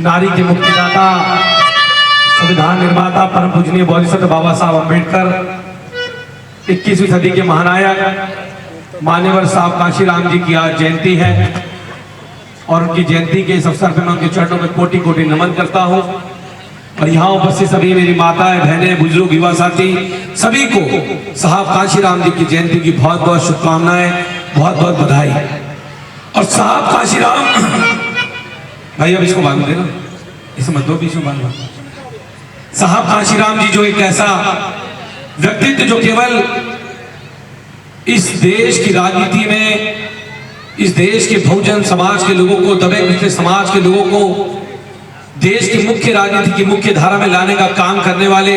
नारी के मुक्तिदाता, संविधान निर्माता, परम पूजनीय बोधिसत्व बाबा साहब अम्बेडकर 21वीं सदी के महानायक मान्यवर साहब कांशीराम जी की आज जयंती है और उनकी जयंती के इस अवसर पर मैं उनके चरणों में कोटि कोटि नमन करता हूं। और यहाँ उपस्थित सभी मेरी माताएं, बहनें, बुजुर्ग, युवा साथी सभी को साहब कांशीराम जी की जयंती की बहुत बहुत शुभकामनाएं, बहुत बहुत बधाई। और साहब कांशीराम भाई अब इसको बांध देना, इसे मत दो, बीच में बांध। साहब कांशीराम जी जो एक ऐसा व्यक्तित्व जो केवल इस देश की राजनीति में, इस देश के बहुजन समाज के लोगों को, दबे कुचले समाज के लोगों को देश की मुख्य राजनीति की मुख्य धारा में लाने का काम करने वाले,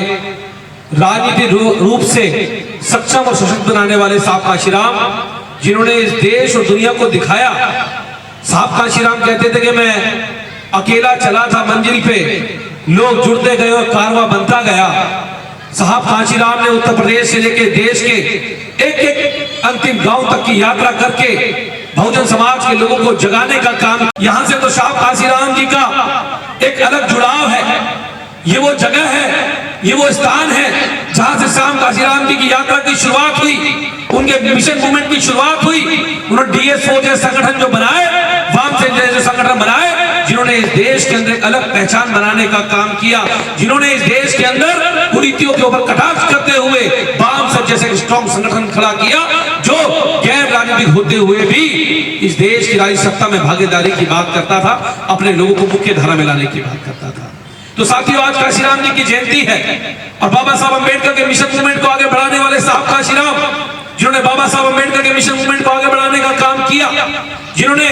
राजनीतिक रूप से सक्षम और सशक्त बनाने वाले साहब कांशीराम, जिन्होंने इस देश और दुनिया को दिखाया। साहब कांशीराम कहते थे कि मैं अकेला चला था मंजिल पे, लोग जुड़ते गए और कारवां बनता गया। साहब कांशीराम ने उत्तर प्रदेश से लेकर देश के एक एक अंतिम गांव तक की यात्रा करके बहुजन समाज के लोगों को जगाने का काम। यहां से तो साहब कांशीराम जी का एक अलग जुड़ाव है। ये वो जगह है, ये वो स्थान है जहां से साहब कांशीराम जी की यात्रा की शुरुआत हुई, उनके मिशन मूवमेंट की शुरुआत हुई। उन्होंने DSO जैसे संगठन जो बनाए, वाम से जैसे संगठन बनाए, जिन्होंने इस देश के अंदर एक अलग पहचान बनाने का काम किया, जिन्होंने इस देश के अंदर कुरीतियों के ऊपर कटाक्ष करते हुए वाम से जैसे स्ट्रॉन्ग संगठन खड़ा किया, जो गैर राजनीतिक होते हुए भी इस देश की राजनीतिक सत्ता में भागीदारी की बात करता था, अपने लोगों को मुख्य धारा में लाने की बात करता था। तो साथियों, आज कांशीराम जी की जयंती है और बाबा साहब अम्बेडकर के मिशन मूवमेंट को आगे बढ़ाने वाले साहब कांशीराम, जिन्होंने बाबा साहब अम्बेडकर के मिशन मूवमेंट को आगे बढ़ाने का काम किया, जिन्होंने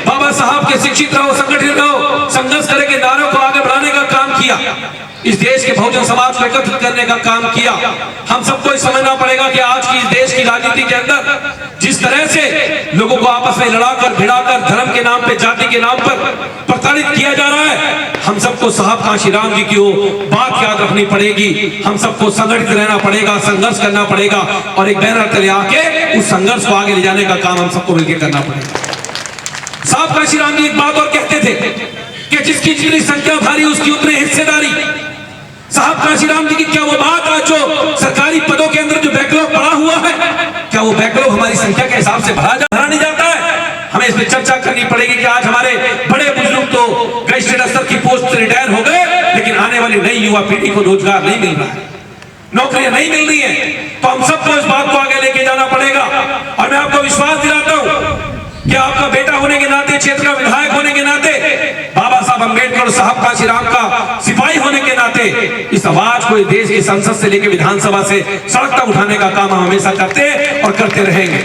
बाबा साहब के शिक्षित रहो, संगठित रहो, संघर्ष करे के नारों को आगे बढ़ाने का काम किया, इस देश के बहुजन समाज को एकत्रित करने का काम किया। हम सबको समझना पड़ेगा कि आज की इस देश की राजनीति के अंदर जिस तरह से लोगों को आपस में लड़ाकर भिड़ाकर धर्म के नाम पे, जाति के नाम पर प्रताड़ित किया जा रहा है, हम सबको साहब कांशीराम जी की वो बात याद रखनी पड़ेगी। हम सबको संगठित रहना पड़ेगा, संघर्ष करना पड़ेगा और एक बैनर तले आके उस संघर्ष को आगे ले जाने का काम हम सबको मिलकर करना पड़ेगा। साहब कांशीराम जी एक बात और कहते थे कि जिसकी जितनी संख्या भारी उसकी उतनी हिस्सेदारी। साहब कांशीराम जी की क्या वो बात आज जो सरकारी पदों के अंदर जो बैकलॉग पड़ा हुआ है, क्या वो बैकलॉग हमारी संख्या के हिसाब से भरा नहीं जाता है? हमें इस पर चर्चा करनी पड़ेगी कि आज हमारे बड़े बुजुर्ग तो गैजेटेड अफसर की पोस्ट से रिटायर हो गए, लेकिन आने वाली नई युवा पीढ़ी को रोजगार नहीं मिल रहा है, नौकरियां नहीं मिल रही है। तो हम सबको इस बात को आगे लेके जाना पड़ेगा। और मैं आपको विश्वास दिलाता हूं कि आपका बेटा होने के नाते, क्षेत्र का विधायक होने के नाते, बाबा साहब अम्बेडकर और साहब कांशीराम का सिपाही होने के नाते इस आवाज को इस देश की संसद से लेकर विधानसभा से सड़क तक उठाने का काम हम हमेशा करते और करते रहेंगे,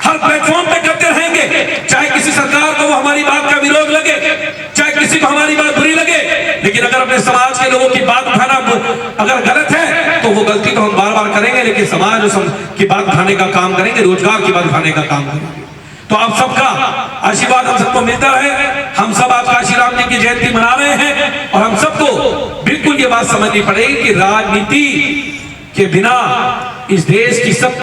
हर प्लेटफॉर्म पे करते रहेंगे। चाहे किसी सरकार को वो हमारी बात का विरोध लगे, चाहे किसी को हमारी बात बुरी लगे, लेकिन अगर अपने समाज के लोगों की बात उठाना अगर गलत है तो वो गलती तो हम बार बार करेंगे, लेकिन समाज की बात उठाने का काम करेंगे, रोजगार की बात उठाने का काम करेंगे। तो आप सबका आशीर्वाद हम सबको मिलता रहे। हम सब आज कांशीराम जी की जयंती मना रहे हैं और हम सबको बिल्कुल ये बात समझनी पड़ेगी कि राजनीति के बिना इस देश की सब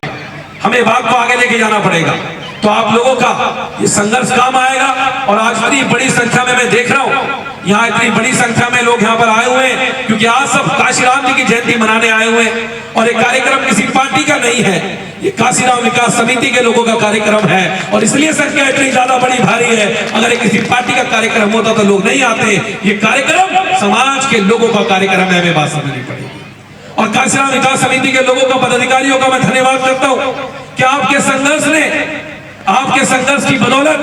हमें बात को आगे लेके जाना पड़ेगा। तो आप लोगों का ये संघर्ष काम आएगा। और आज बड़ी बड़ी संख्या में मैं देख रहा हूँ, यहाँ इतनी बड़ी संख्या में लोग यहाँ पर आए हुए हैं, क्योंकि आज सब कांशीराम जी की जयंती मनाने आए हुए हैं। और एक कार्यक्रम किसी पार्टी का नहीं है, ये कांशीराम विकास समिति के लोगों का कार्यक्रम है और इसलिए संख्या इतनी ज्यादा बड़ी भारी है। अगर ये किसी पार्टी का कार्यक्रम होता तो लोग नहीं आते। ये कार्यक्रम समाज के लोगों का कार्यक्रम है, हमें बात समझनी पड़ेगी। और कांशीराम विकास समिति के लोगों का, पदाधिकारियों का मैं धन्यवाद करता हूँ कि आपके संघर्ष ने, आपके संघर्ष की बदौलत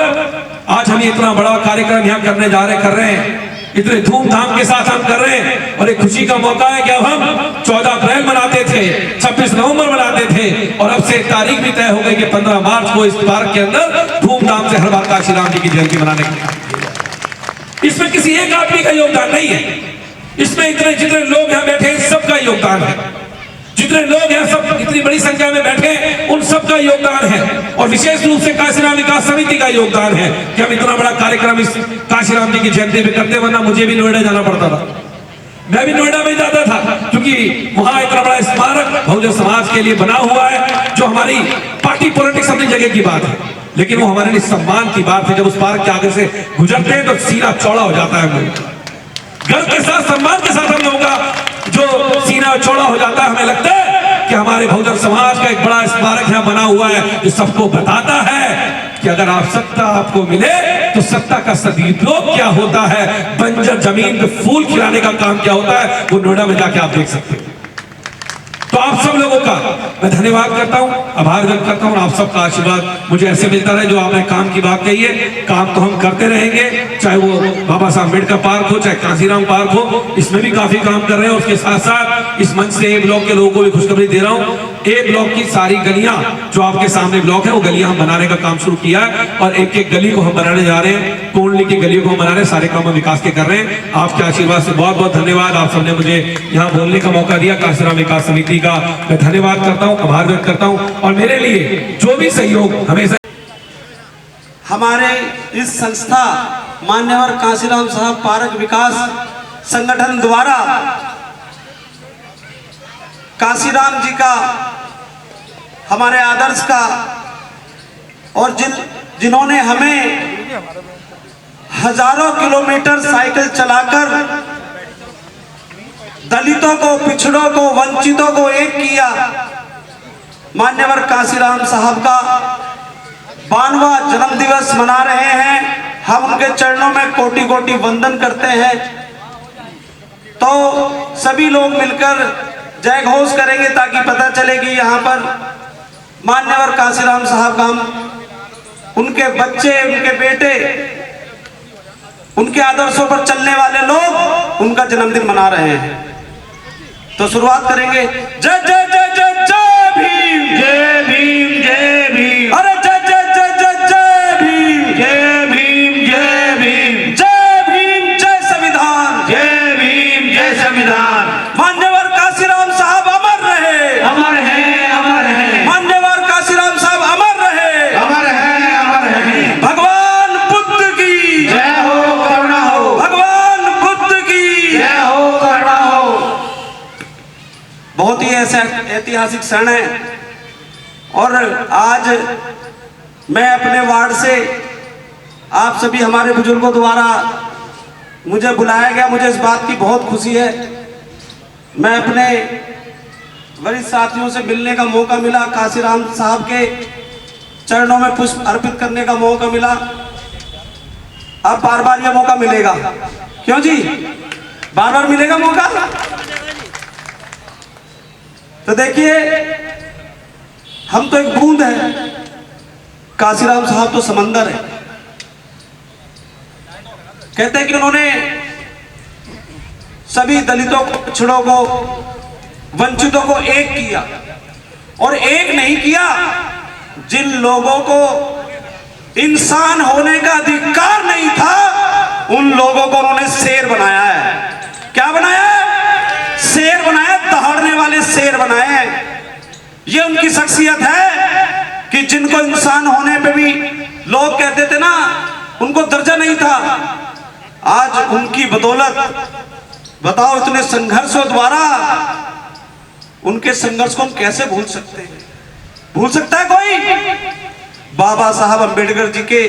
आज हम इतना बड़ा कार्यक्रम यहाँ कर रहे हैं, इतने धूमधाम के साथ हम कर रहे हैं। और एक खुशी का मौका है कि अब हम 14 अप्रैल मनाते थे, 26 नवंबर मनाते थे और अब से तारीख भी तय हो गई कि 15 मार्च को इस पार्क के अंदर धूमधाम से हर बार कांशीराम जी की जयंती मनाने की। इसमें किसी एक आदमी का योगदान नहीं है, इसमें इतने जितने लोग यहाँ बैठे हैं सबका योगदान है, जितने लोग यहाँ सब इतनी बड़ी संख्या में बैठे हैं उन सबका योगदान है। और विशेष रूप से कांशीराम विकास समिति का योगदान है कि हम इतना बड़ा कार्यक्रम इस कांशीराम जी की जयंती पे करते, वरना मुझे भी नोएडा जाना पड़ता था, मैं भी नोएडा में जाता था, क्योंकि वहां इतना बड़ा स्मारक बहुजन समाज के लिए बना हुआ है, जो हमारी पार्टी पॉलिटिक्स अपनी जगह की बात है, लेकिन वो हमारे लिए सम्मान की बात है। जब उस पार्क के आगे से गुजरते हैं तो सीना चौड़ा हो जाता है। गर्व के साथ, सम्मान के साथ हम लोगों का जो सीना चौड़ा हो जाता है। हमें लगता है कि हमारे बहुजन समाज का एक बड़ा स्मारक यहाँ बना हुआ है जो सबको बताता है कि अगर आप सत्ता आपको मिले तो सत्ता का सदुपयोग क्या होता है, बंजर जमीन पे फूल खिलाने का काम क्या होता है, वो नोएडा में जाके आप देख सकते हैं। तो आप सब लोगों का मैं धन्यवाद करता हूं, आभार व्यक्त करता हूं। आप सबका आशीर्वाद मुझे ऐसे मिलता रहे। जो आपने काम की बात कही है, काम तो हम करते रहेंगे, चाहे वो बाबा साहब अम्बेडकर पार्क हो, चाहे कांसीराम पार्क हो, इसमें भी काफी काम कर रहे हैं। उसके साथ साथ इस मंच से ए ब्लॉक के लोगों को भी खुशखबरी दे रहा हूं, ए ब्लॉक की सारी गलियां जो आपके सामने ब्लॉक है, वो गलियां हम बनाने का काम शुरू किया है और एक एक गली को हम बनाने जा रहे हैं। कोंडली की गलियों को हम बना रहे हैं, सारे काम हम विकास के कर रहे हैं। आपके आशीर्वाद से बहुत बहुत धन्यवाद। आप सबने मुझे यहाँ बोलने का मौका दिया। कांसीराम विकास समिति का मैं धन्यवाद करता हूँ, आभार व्यक्त करता हूँ। और मेरे लिए जो भी सहयोग हमेशा हमारे इस संस्था मान्यवर कांसीराम साहब पार्क विकास संगठन द्वारा कांसीराम जी का, हमारे आदर्श का, और जिन्होंने हमें हजारों किलोमीटर साइकिल चलाकर दलितों को, पिछड़ों को, वंचितों को एक किया, मान्यवर कांसीराम साहब का 92वां जन्म दिवस मना रहे हैं। हम उनके चरणों में कोटि कोटि वंदन करते हैं। तो सभी लोग मिलकर जय घोष करेंगे ताकि पता चले कि यहाँ पर मान्यवर कांसीराम साहब का हम, उनके बच्चे, उनके बेटे, उनके आदर्शों पर चलने वाले लोग उनका जन्मदिन मना रहे हैं। तो शुरुआत करेंगे। जय जय जय जय जय भीम, जय भीम, जय भीम। अरे जय जय जय जय जय भीम, जय भीम, जय भीम, जय भीम, जय संविधान, जय भीम, जय संविधान। मान्यवर कांसीराम साहब अमर रहे, अमर है, अमर है। मान्यवर कांसीराम साहब अमर रहे, अमर है, अमर है। भगवान बुद्ध की जय हो, करुणा हो। भगवान बुद्ध की जय हो, करुणा हो। बहुत ही ऐसा ऐतिहासिक क्षण है और आज मैं अपने वार्ड से आप सभी हमारे बुजुर्गों द्वारा मुझे बुलाया गया। मुझे इस बात की बहुत खुशी है। मैं अपने वरिष्ठ साथियों से मिलने का मौका मिला, कांसीराम साहब के चरणों में पुष्प अर्पित करने का मौका मिला। अब बार बार यह मौका मिलेगा, क्यों जी? बार बार मिलेगा मौका। तो देखिए, हम तो एक बूंद है, कांसीराम साहब तो समंदर है। कहते हैं कि उन्होंने सभी दलितों को, पिछड़ों को, वंचितों को एक किया, और एक नहीं किया, जिन लोगों को इंसान होने का अधिकार नहीं था उन लोगों को उन्होंने शेर बनाया है। क्या बनाया है? शेर बनाया, दहाड़ने वाले शेर बनाए हैं। ये उनकी शख्सियत है कि जिनको इंसान होने पे भी लोग कहते थे ना, उनको दर्जा नहीं था, आज उनकी बदौलत बताओ, इतने संघर्षों द्वारा, उनके संघर्ष को हम कैसे भूल सकते हैं? भूल सकता है कोई? बाबा साहब अम्बेडकर जी के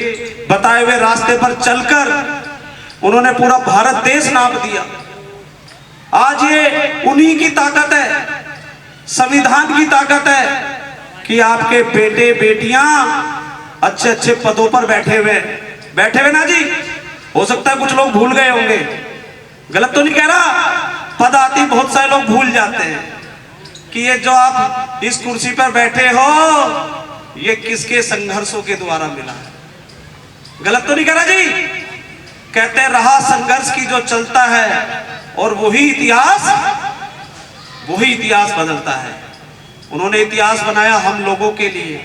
बताए हुए रास्ते पर चलकर उन्होंने पूरा भारत देश नाप दिया। आज ये उन्हीं की ताकत है, संविधान की ताकत है कि आपके बेटे बेटियां अच्छे अच्छे पदों पर बैठे हुए ना जी। हो सकता है कुछ लोग भूल गए होंगे, गलत तो नहीं कह रहा। पद आती बहुत सारे लोग भूल जाते हैं कि ये जो आप इस कुर्सी पर बैठे हो, ये किसके संघर्षों के द्वारा मिला है। गलत तो नहीं कह रहा जी। कहते हैं रहा संघर्ष की जो चलता है, और वही इतिहास बदलता है। उन्होंने इतिहास बनाया हम लोगों के लिए,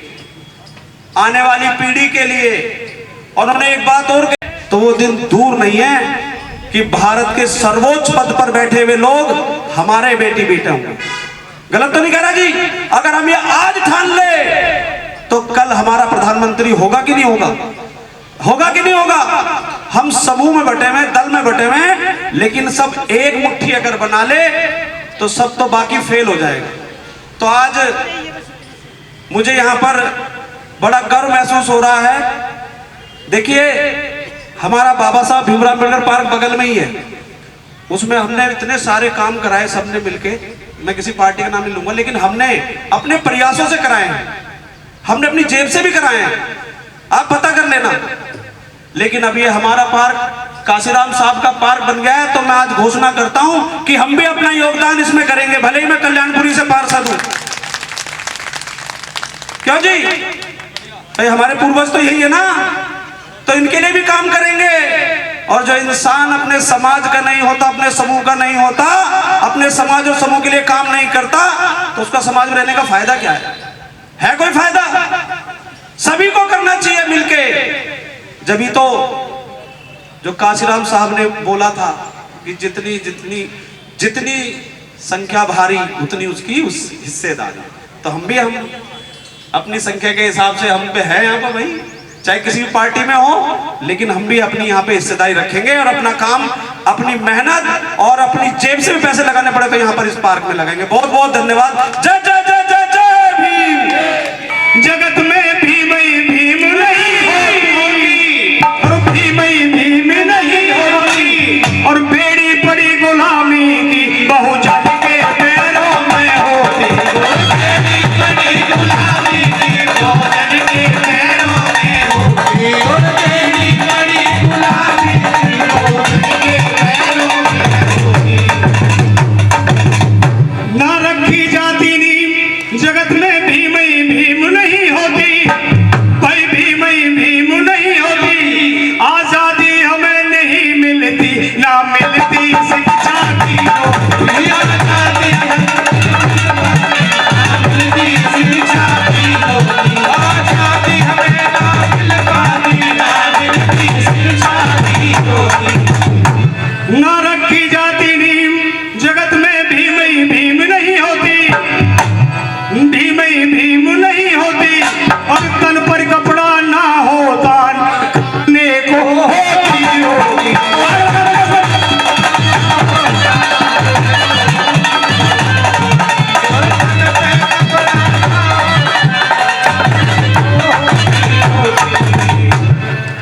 आने वाली पीढ़ी के लिए। और उन्होंने एक बात और कही, तो वो दिन दूर नहीं है कि भारत के सर्वोच्च पद पर बैठे हुए लोग हमारे बेटी बेटे होंगे। गलत तो नहीं कह रहा जी। अगर हम ये आज ठान ले तो कल हमारा प्रधानमंत्री होगा कि नहीं होगा? होगा कि नहीं होगा? हम समूह में बटे हुए, दल में बटे हुए, लेकिन सब एक मुट्ठी अगर बना ले तो सब तो बाकी फेल हो जाएगा। तो आज मुझे यहाँ पर बड़ा गर्व महसूस हो रहा है। देखिए, हमारा बाबा साहब भीमराव अम्बेडकर पार्क बगल में ही है, उसमें हमने इतने सारे काम कराए सबने मिलके, मैं किसी पार्टी का नाम नहीं लूंगा, लेकिन हमने अपने प्रयासों से कराए हैं, हमने अपनी जेब से भी कराए हैं, आप पता कर लेना। लेकिन अब ये हमारा पार्क काशीराम साहब का पार्क बन गया है, तो मैं आज घोषणा करता हूं कि हम भी अपना योगदान इसमें करेंगे, भले ही मैं कल्याणपुरी से पार्षद हूं। क्यों जी भाई, हमारे पूर्वज तो यही है ना, तो इनके लिए भी काम करेंगे। और जो इंसान अपने समाज का नहीं होता, अपने समूह का नहीं होता, अपने समाज और समूह के लिए काम नहीं करता, तो उसका समाज में रहने का फायदा क्या है कोई फायदा? सभी को करना चाहिए मिलके। जब तो जो काशीराम साहब ने बोला था कि जितनी जितनी जितनी संख्या भारी उतनी उसकी उस हिस्सेदारी, तो हम अपनी संख्या के हिसाब से हम पे है यहाँ पर भाई, चाहे किसी भी पार्टी में हो, लेकिन हम भी अपनी यहाँ पे हिस्सेदारी रखेंगे और अपना काम, अपनी मेहनत और अपनी जेब से भी पैसे लगाने पड़े तो यहाँ पर इस पार्क में लगाएंगे। बहुत बहुत धन्यवाद। जय